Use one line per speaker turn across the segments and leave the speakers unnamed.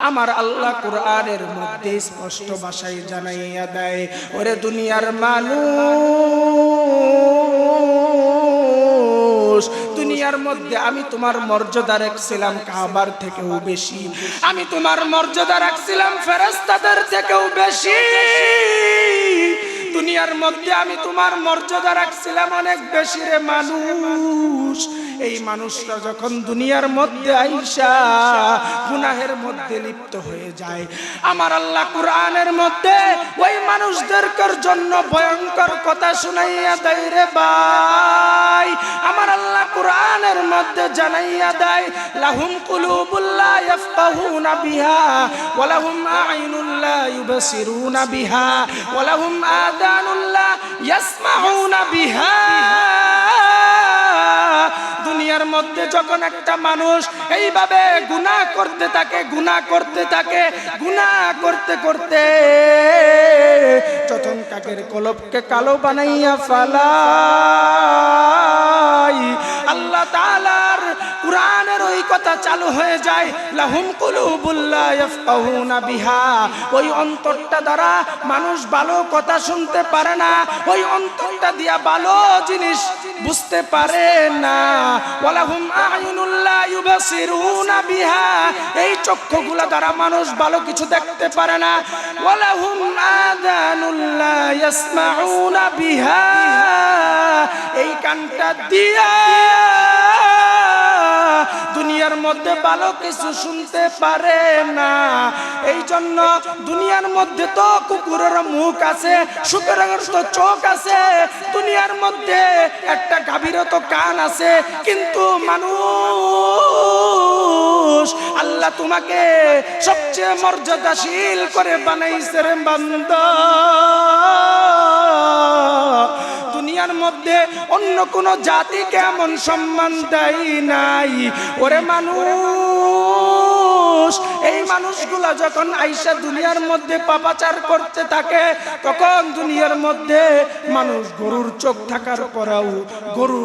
আমার আল্লাহ কুরআনের মধ্যে স্পষ্ট ভাষায় জানাইয়া দেয়, ওরে দুনিয়ার মানুষ, দুনিয়ার মধ্যে আমি তোমার মর্যাদা রাখছিলাম কাবার থেকেও বেশি, আমি তোমার মর্যাদা রাখছিলাম ফেরেশতাদের থেকেও বেশি। দুনিয়ার মধ্যে আমি তোমার মর্যাদা রাখছিলাম অনেক বেশি রে মানুষ। এই মানুষরা যখন দুনিয়ার মধ্যে আইসা গুনাহের মধ্যে লিপ্ত হয়ে যায়, আমার আল্লাহ কুরআনের মধ্যে ওই মানুষদের জন্য ভয়ঙ্কর কথা শুনাইয়া দেয় রে ভাই। আমার আল্লাহ কুরআনের মধ্যে জানাইয়া দেয়, লাহুম কুলুবুল লা ইয়াফকাহুনা বিহা ওয়া লাহুম আ'ইনুল লা ইউবসিরুনা বিহা ওয়া লাহুম আযানুল লা ইয়াসমাউনা বিহা। দুনিয়ার মধ্যে যখন একটা মানুষ এইভাবে গুনাহ করতে থাকে, গুনাহ করতে থাকে, গুনাহ করতে করতে যখন কাকের কলবকে কালো বানাইয়া ফেলায়, আল্লাহ তাআলার কুরআনের ওই কথা চালু হয়ে যায়, লাহুম কুলুবুল লা ইয়াফকাহুনা বিহা। ওই অন্তরটা দ্বারা মানুষ ভালো কথা শুনতে পারে না, ওই অন্তরটা দিয়া ভালো জিনিস বুঝতে পারে না। ওয়ালাহুম আ'ইনুল লা ইউবসিরুনা বিহা, এই চক্ষুগুলা দ্বারা মানুষ ভালো কিছু দেখতে পারে না। ওয়ালাহুম আযানুল লা ইয়াসমাউনা বিহা, এই কানটা দিয়া দুনিয়ার মধ্যে ভালো কিছু শুনতে পারে না। এই জন্য দুনিয়ার মধ্যে তো কুকুরের মুখ আছে, শুকরের তো চোখ আছে, দুনিয়ার মধ্যে একটা গাভীরও তো কান আছে, কিন্তু মানুষ আল্লাহ তোমাকে সবচেয়ে মর্যাদাশীল করে বানাইছে রে বান্দা। দুনিয়ার মধ্যে অন্য কোন জাতিকে এমন সম্মান দেয় নাই। ওরে মানুষ, এই মানুষগুলা যখন আইসা দুনিয়ার মধ্যে পাপাচার করতে থাকে, তখন দুনিয়ার মধ্যে মানুষ গরুর চোখ থাকার পরেও গরু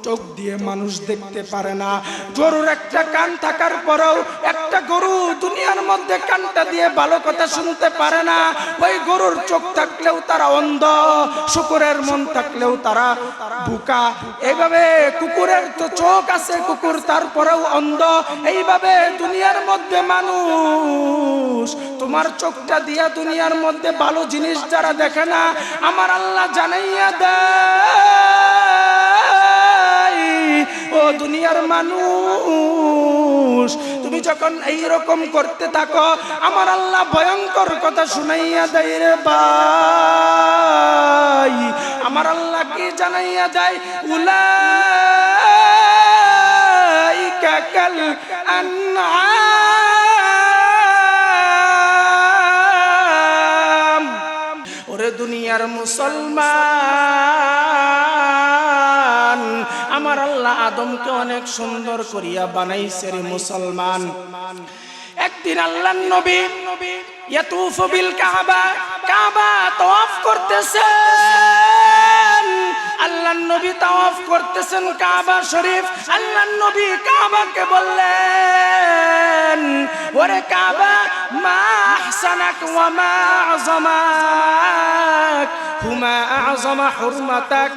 চোখ দিয়ে মানুষ দেখতে পারে না, গরুর একটা কান থাকার পরেও একটা গরু দুনিয়ার মধ্যে কানটা দিয়ে ভালো কথা শুনতে পারে না। ওই গরুর চোখ থাকলেও তারা অন্ধ, শুকরের মন থাকলেও তারা বোকা। এইভাবে কুকুরের তো চোখ আছে, কুকুর তারপরেও অন্ধ। এইভাবে দুনিয়ার মধ্যে মানুষ তোমার চোখটা দিয়া দুনিয়ার মধ্যে ভালো জিনিস যারা দেখে না, আমার আল্লাহ জানাইয়া দেয়, ও দুনিয়ার মানুষ, তুমি যখন এই রকম করতে থাকো, আমার আল্লাহ ভয়ঙ্কর কথা শুনাইয়া দেয় রে ভাই। আমার আল্লাহ কি জানাইয়া দেয়, উলাইকা কাল আনআম। ওরে দুনিয়ার মুসলমান, আমার আল্লাহ আদমকে অনেক সুন্দর করিয়া বানাইছে রে মুসলমান। একদিন আল্লাহর নবী ইয়াতুফু বিল কাবা, কাবা তাওয়াফ করতেছেন। আল্লাহর নবী তাওয়াফ করতেছেন কাবা শরীফ। আল্লাহর নবী কাবাকে বললেন, ওরে কাবা, মা আহসানাক ওয়া মা আযমাক, হুমা আযমা হুরমাতাক,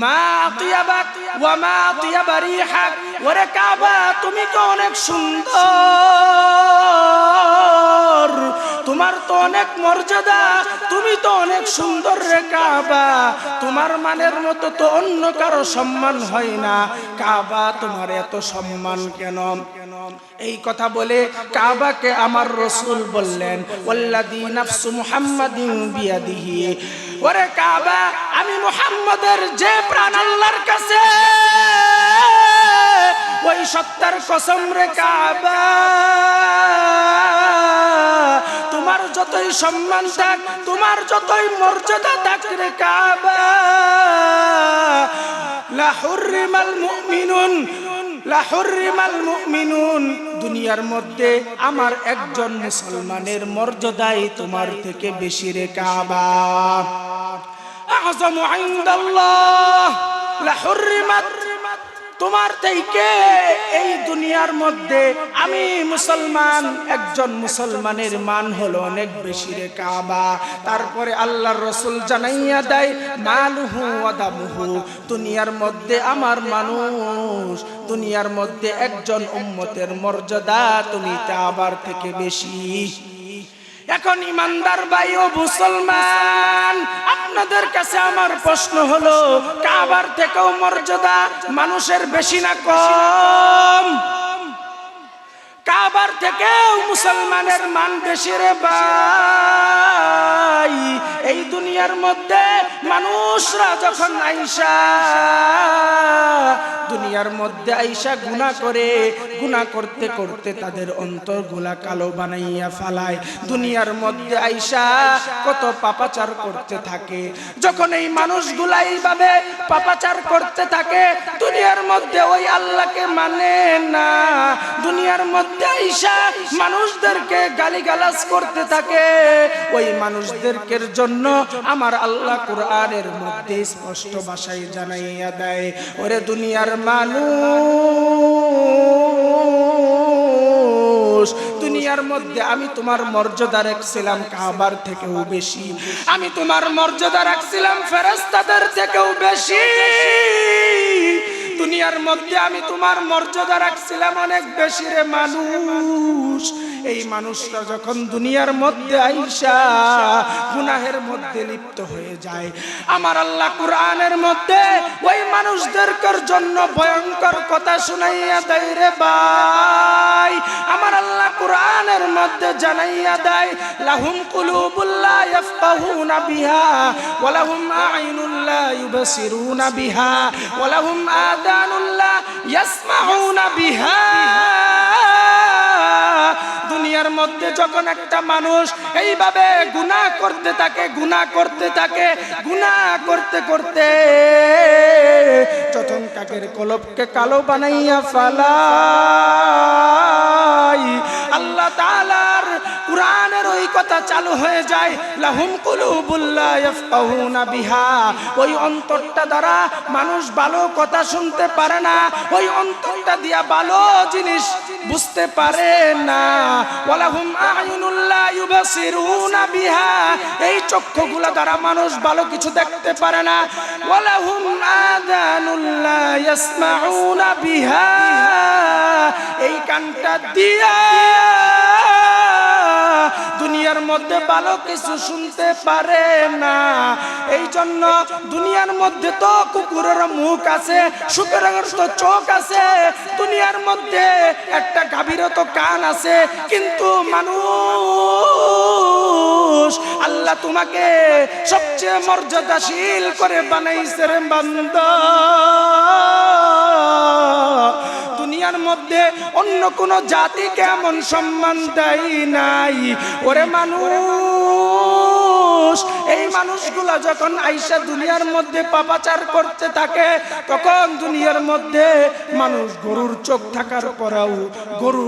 মা আতিয়াবাক ওয়া মা আতিয়াবা রিহাক। ওরে কাবা, তুমি তো অনেক সুন্দর, তোমার তো অনেক মর্যাদা, তুমি তো অনেক সুন্দর রে কাবা, তোমার মানের মতো তো অন্য কারো সম্মান হয় না, কাবা তোমার এত সম্মান কেন? এই কথা বলে কাবাকে আমার রাসূল বললেন, ওয়াল্লাযী নাফসু মুহাম্মাদিন বিয়াদিহি, ওরে কাবা, আমি মুহাম্মাদের যে প্রাণ আল্লাহর কাছে, ওই সত্তার কসম রে কাবা, তোমার যতই সম্মান থাক, তোমার যতই মর্যাদা থাক রে কাবা, লা হুররিমাল মুমিনুন, লা হুররিমাল মুমিনুন, দুনিয়ার মধ্যে আমার একজন মুসলমানের মর্যাদাই তোমার থেকে বেশি রে কাবা। আযমু ইনদাল্লাহ লা হুররিমাত তোমার থেকে এই দুনিয়ার মধ্যে আমি মুসলমান, একজন মুসলমানের মান হলো অনেক বেশি রে কাবা। তারপরে আল্লাহর রাসূল জানাইয়া দেয় মালুহু ওয়া দামুহু, দুনিয়ার মধ্যে আমার মানুষ, দুনিয়ার মধ্যে একজন উম্মতের মর্যাদা তুমি কাবার থেকে বেশি। এখন ইমানদার ভাই ও মুসলমান, আপনাদের কাছে আমার প্রশ্ন হলো, কাবার থেকেও মর্যাদা মানুষের বেশি না কম? কাবার থেকেও মুসলমানের মান বেশি রে ভাই। এই দুনিয়ার মধ্যে মানুষরা যখন আইসা দুনিয়ার মধ্যে আইসা গুনাহ করে, গুনাহ করতে করতে তাদের অন্তরগুলা কালো বানাইয়া ফালায়, দুনিয়ার মধ্যে আইসা কত পাপাচার করতে থাকে। যখন এই মানুষগুলা এইভাবে পাপাচার করতে থাকে, দুনিয়ার মধ্যে ওই আল্লাহকে মানে না, দুনিয়ার মধ্যে আইসা মানুষদেরকে গালিগালাজ করতে থাকে, ওই মানুষদেরকে জন্য আমার আল্লাহ কোরআনের মধ্যে স্পষ্ট ভাষায় জানাইয়া দেয়, ওরে দুনিয়ার মানুষ, দুনিয়ার মধ্যে আমি তোমার মর্যাদা রাখছিলাম কাবার থেকেও বেশি, আমি তোমার মর্যাদা রাখছিলাম ফেরেশতাদের থেকেও বেশি, দুনিয়ার মধ্যে আমি তোমার মর্যাদা রাখছিলাম অনেক বেশি রে মানুষ। এই মানুষটা যখন দুনিয়ার মধ্যে আইসা গুনাহের মধ্যে লিপ্ত হয়ে যায়, আমার আল্লাহ কোরআনের মধ্যে ওই মানুষদেরকে জন্য ভয়ঙ্কর কথা শুনাইয়া দেয় রে ভাই। আমার আল্লাহ কোরআনের মধ্যে জানাইয়া দেয়, লাহুম কুলুবুল লা ইয়াফকাহুনা বিহা ওয়া লাহুম আ'ইনুন লা ইউবসিরুনা বিহা ওয়া লাহুম আযানুন লা ইয়াসমাউনা বিহা। দুনিয়ার মধ্যে যখন একটা মানুষ এইভাবে গুনাহ করতে থাকে, গুনাহ করতে থাকে, গুনাহ করতে করতে যখন কাকের কলবকে কালো বানাইয়া ফালাই, আল্লাহ তাআলার কোরআনের ওই কথা চালু হয়ে যায়, লাহুম কুলুবুল লা ইয়াফকাহুনা বিহা, ওই অন্তরটা দ্বারা মানুষ ভালো কথা শুনতে পারে না, ওই অন্তরটা দিয়া ভালো জিনিস বুঝতে পারে না। ওয়ালাহুম আ'ইনুন লা ইউবসিরুনা বিহা, এই চক্ষুগুলা দ্বারা মানুষ ভালো কিছু দেখতে পারে না। ওয়ালাহুম আযানুন লা ইয়াসমাউনা বিহা, এই কানটা দিয়া দুনিয়ার মধ্যে ভালো কিছু শুনতে পারে না। এই জন্য দুনিয়ার মধ্যে তো কুকুরের মুখ আছে, শুকরের তো চোখ আছে, দুনিয়ার মধ্যে একটা গাভীরও তো কান আছে, কিন্তু মানুষ আল্লাহ তোমাকে সবচেয়ে মর্যাদাশীল করে বানাইছে রে বান্দা। দুনিয়ার মধ্যে অন্য কোন জাতিকে এমন সম্মান দেয় নাই। ওরে মানুষ, এই মানুষগুলা যখন আইসা দুনিয়ার মধ্যে পাপাচার করতে থাকে, তখন দুনিয়ার মধ্যে মানুষ গরুর চোখ থাকার পরেও গরু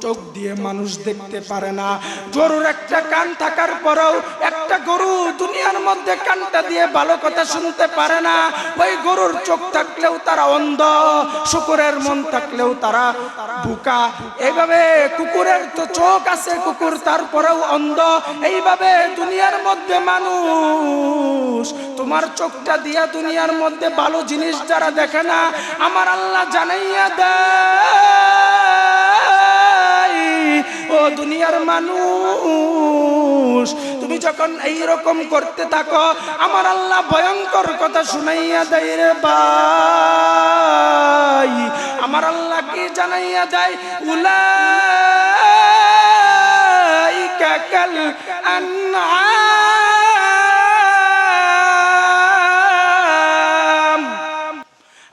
চোখ দিয়ে মানুষ দেখতে পারে না, গরুর একটা কান থাকার পরেও একটা গরু দুনিয়ার মধ্যে কানটা দিয়ে ভালো কথা শুনতে পারে না। ওই গরুর চোখ থাকলেও তারা অন্ধ, শুকরের মন থাকলেও তারা বোকা। এইভাবে কুকুরের তো চোখ আছে, কুকুর তারপরেও অন্ধ। এইভাবে দুনিয়ার মধ্যে মানুষ তোমার চোখটা দিয়া দুনিয়ার মধ্যে ভালো জিনিস যারা দেখে না, আমার আল্লাহ জানাইয়া দেয়, ও দুনিয়ার মানুষ, তুমি যখন এই রকম করতে থাকো, আমার আল্লাহ ভয়ঙ্কর কথা শুনাইয়া দেয় রে ভাই। আমার আল্লাহ কি জানাইয়া দেয়, উলাইকা কাল আনআম।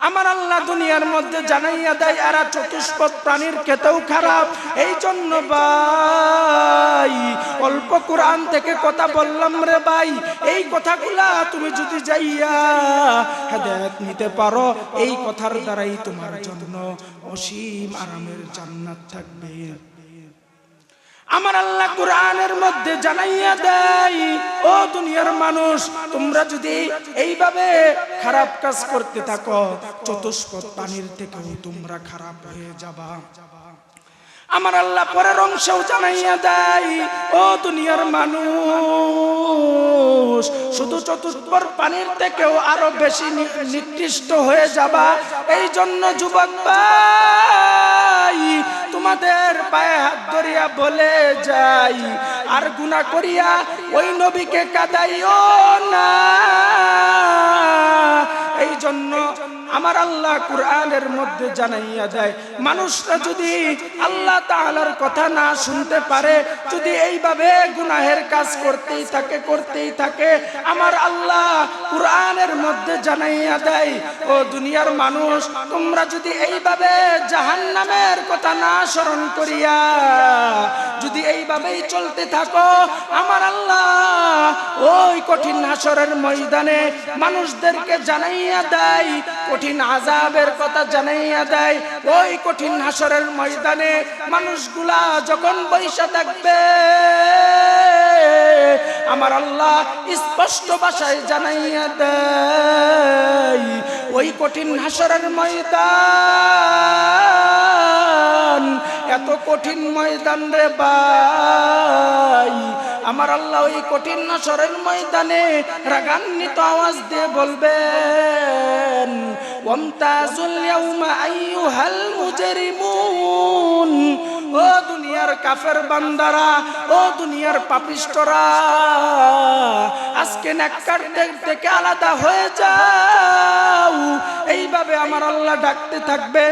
আমার আল্লাহ দুনিয়ার মধ্যে জানাইয়া দেয় এরা চতুষ্পদ প্রাণীর খেতেও খারাপ। এই জন্য ভাই অল্প কোরআন থেকে কথা বললাম রে ভাই, এই কথাগুলা তুমি যদি যাইয়া হেদায়েত নিতে পারো, এই কথার দ্বারাই তোমার জন্য অসীম আরামের জান্নাত থাকবে। আমার আল্লাহ কোরআনের মধ্যে জানাইয়া দেয়, ও দুনিয়ার মানুষ, তোমরা যদি এইভাবে খারাপ কাজ করতে থাকো, চতুষ্পদ প্রাণীর থেকেও তোমরা খারাপ হয়ে যাবা। আমার আল্লাহ পরের অংশেও জানাইয়া দেয়, ও দুনিয়ার মানুষ, শুধু চতুষ্পদ প্রাণীর থেকেও আরো বেশি নিকৃষ্ট হয়ে যাবা। এই জন্য যুবক ভাই, তোমাদের পায়ে হাত ধরিয়া বলে যাই, আর গুনাহ করিয়া ওই নবীকে কাঁদাইও না। এই জন্য আমার আল্লাহ কোরআনের মধ্যে জানাইয়া দেয়, মানুষরা যদি আল্লাহ তাআলার কথা না শুনতে পারে, যদি এইভাবে গুনাহের কাজ করতেই থাকে, আমার আল্লাহ কোরআনের মধ্যে জানাইয়া দেয়, ও দুনিয়ার মানুষ, তোমরা যদি এইভাবে জাহান্নামের কথা না স্মরণ করিয়া যদি এইভাবেই চলতে থাকো, আমার আল্লাহ ওই কঠিন হাসরের ময়দানে মানুষদেরকে জানাইয়া দেয়, কঠিন আযাবের কথা জানাইয়া দেয়। ওই কঠিন হাসরের ময়দানে মানুষগুলা যখন বৈশা থাকবে, আমার আল্লাহ স্পষ্ট ভাষায় জানাইয়া দেয়, ওই কঠিন হাসরের ময়দান এত কঠিন ময়দান রে ভাই। আমার আল্লাহ ওই কঠিন হাসরের ময়দানে রাগান্বিত আওয়াজ দিয়ে বলবেন, ওয়ামতাজুল ইয়াউমা আইয়ুহাল মুজরিমুন, ও দুনিয়ার কাফের বান্দারা, ও দুনিয়ার পাপিষ্ঠরা, আজকে নেককারদের থেকে আলাদা হয়ে যাও। এইভাবে আমার আল্লাহ ডাকতে থাকবে।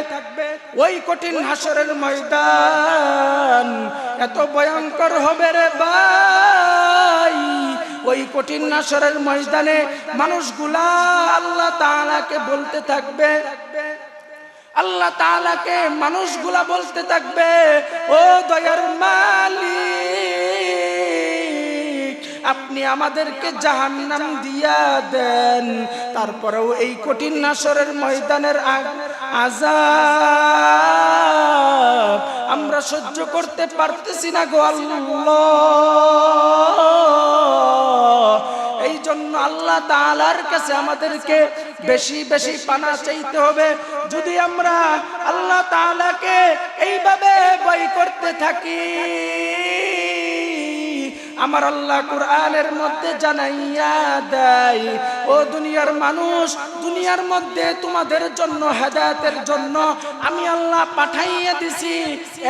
ওই কঠিন হাসরের ময়দান এত ভয়ঙ্কর হবে রে ভাই। ওই কঠিন হাসরের ময়দানে মানুষগুলা আল্লাহ তাআলাকে বলতে থাকবে, আল্লাহ তাআলাকে মানুষগুলা বলতে থাকবে, ও দয়ার মালিক, আপনি আমাদেরকে জাহান্নাম দিয়া দেন, তারপরেও এই কঠিন হাসরের ময়দানের আযাব আমরা সহ্য করতে পারতেছি না গো আল্লাহ। এই জন্য আল্লাহ তাআলার কাছে আমাদেরকে বেশি বেশি পানা চাইতে হবে। যদি আমরা আল্লাহ তাআলাকে এইভাবে ভয় করতে থাকি, আমার আল্লাহ কোরআনের মধ্যে জানাইয়া দেয়, ও দুনিয়ার মানুষ, দুনিয়ার মধ্যে তোমাদের জন্য হেদায়েতের জন্য আমি আল্লাহ পাঠাইয়া দিছি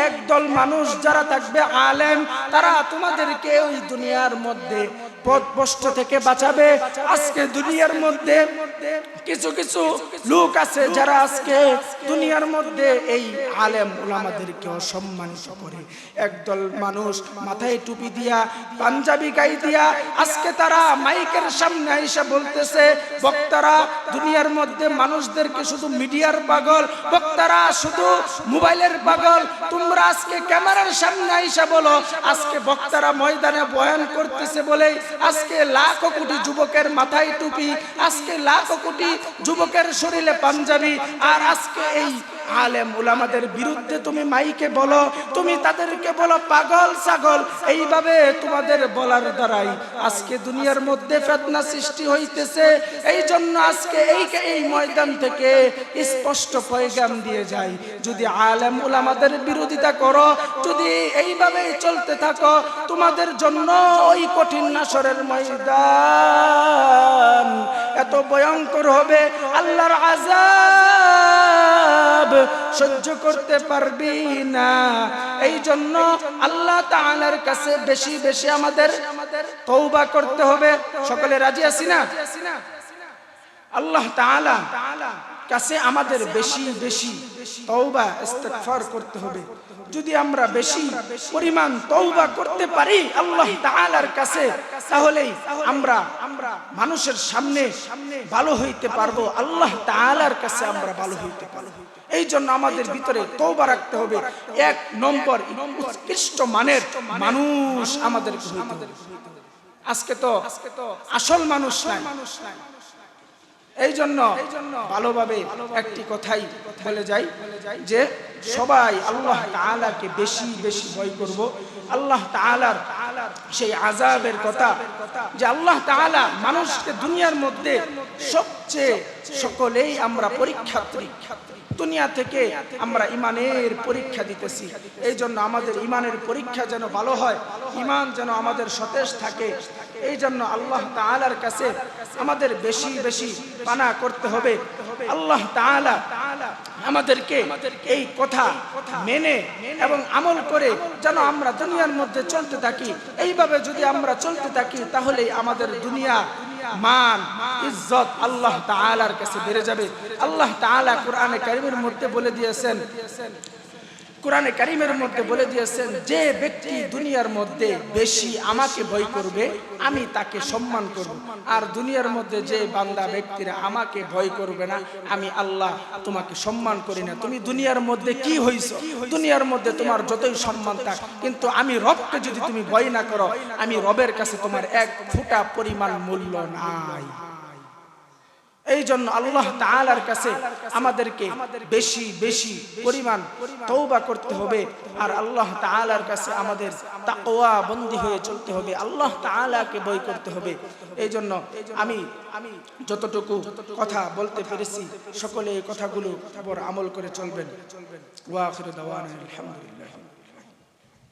একদল মানুষ যারা থাকবে আলেম, তারা তোমাদেরকে ওই দুনিয়ার মধ্যে পথভ্রষ্ট থেকে বাঁচাবে। আজকে দুনিয়ার মধ্যে কিছু কিছু লোক আছে যারা আজকে দুনিয়ার মধ্যে এই আলেম ওলামাদেরকে অসম্মানিত করে। একদল মানুষ মাথায় টুপি দিয়া, পাঞ্জাবি গায়ে দিয়া, আজকে তারা মাইকের সামনে আইসা বলতেছে, বক্তারা দুনিয়ার মধ্যে মানুষদেরকে শুধু মিডিয়ার পাগল, বক্তারা শুধু মোবাইলের পাগল। তোমরা আজকে ক্যামেরার সামনে আইসা বলো, আজকে বক্তারা ময়দানে বয়ান করতেছে বলেই আজকে লাখো কোটি যুবকের মাথায় টুপি, আজকে লাখো কোটি যুবকের শরীরে পাঞ্জাবি। আর আজকে এই আলেম ওলামাদের বিরুদ্ধে তুমি মাইকে বলো, তুমি তাদেরকে বলো পাগল ছাগল। এইভাবে তোমাদের বলার দ্বারাই আজকে দুনিয়ার মধ্যে ফিতনা সৃষ্টি হইতেছে। এই জন্য আজকে এই ময়দান থেকে স্পষ্ট পয়গাম দিয়ে যায়, যদি আলেম ওলামাদের বিরোধিতা করো, যদি এইভাবে চলতে থাকো, তোমাদের জন্য ওই কঠিন হাসরের ময়দান এত ভয়ঙ্কর হবে, আল্লাহর আযাব সহ্য করতে পারবি না। এই জন্য আল্লাহ তাআলার কাছে বেশি বেশি আমাদের তওবা করতে হবে। সকলে রাজি আছি না? আল্লাহ তাআলা কাছে আমাদের বেশি বেশি তওবা ইস্তিগফার করতে হবে। যদি আমরা বেশি পরিমাণ তওবা করতে পারি আল্লাহ তাআলার কাছে, তাহলেই আমরা মানুষের সামনে ভালো হইতে পারবো, আল্লাহ তাআলার কাছে আমরা ভালো হইতে পারবো। এই জন্য আমাদের ভিতরে তওবা রাখতে হবে। এক নম্বর উৎকৃষ্ট মানের মানুষ আমাদেরকে হইতে হবে। আজকে তো আসল মানুষ নাই, এই জন্য ভালোভাবে একটি কথাই বলে যাই যে সবাই আল্লাহ তাআলাকে বেশি বেশি ভয় করব। আল্লাহ তাআলার সেই আযাবের কথা, যে আল্লাহ তাআলা মানুষকে দুনিয়ার মধ্যে সবচেয়ে, সকলেই আমরা পরীক্ষার্থী, দুনিয়া থেকে আমরা ইমানের পরীক্ষা দিতেছি। এই জন্য আমাদের ইমানের পরীক্ষা যেন ভালো হয়, ইমান যেন আমাদের সতেজ থাকে, এই জন্য আল্লাহ তাআলার কাছে আমাদের বেশি বেশি পানা করতে হবে। আল্লাহ তাআলা আমাদেরকে এই কথা মেনে এবং আমল করে যেন আমরা দুনিয়ার মধ্যে চলতে থাকি। এইভাবে যদি আমরা চলতে থাকি তাহলে আমাদের দুনিয়া মান ইজ্জত আল্লাহ তাআলার কাছে বেড়ে যাবে। আল্লাহ তাআলা কোরআনে কারীমের মধ্যে বলে দিয়েছেন, কোরআনে কারীমের মধ্যে বলে দিয়েছেন, যে ব্যক্তি দুনিয়ার মধ্যে বেশি আমাকে ভয় করবে আমি তাকে সম্মান করব, আর দুনিয়ার মধ্যে যে বান্দা ব্যক্তিরা আমাকে ভয় করবে না আমি আল্লাহ তোমাকে সম্মান করি না। তুমি দুনিয়ার মধ্যে কি হইছো, দুনিয়ার মধ্যে তোমার যতই সম্মান থাক, কিন্তু আমি রবকে যদি তুমি ভয় না করো, আমি রবের কাছে তোমার এক ফোঁটা পরিমাণ মূল্য নাই। এই জন্য আল্লাহ তাআলার কাছে আমাদেরকে বেশি বেশি পরিমাণ তওবা করতে হবে, আর আল্লাহ তাআলার কাছে আমাদের তাকওয়া বন্দী হয়ে চলতে হবে, আল্লাহ তাআলাকে ভয় করতে হবে। এই জন্য আমি যতটুকু কথা বলতে পেরেছি সকলে এই কথাগুলো উপর আমল করে চলবেন। ওয়া আখিরু দাওয়ানা আলহামদুলিল্লাহ।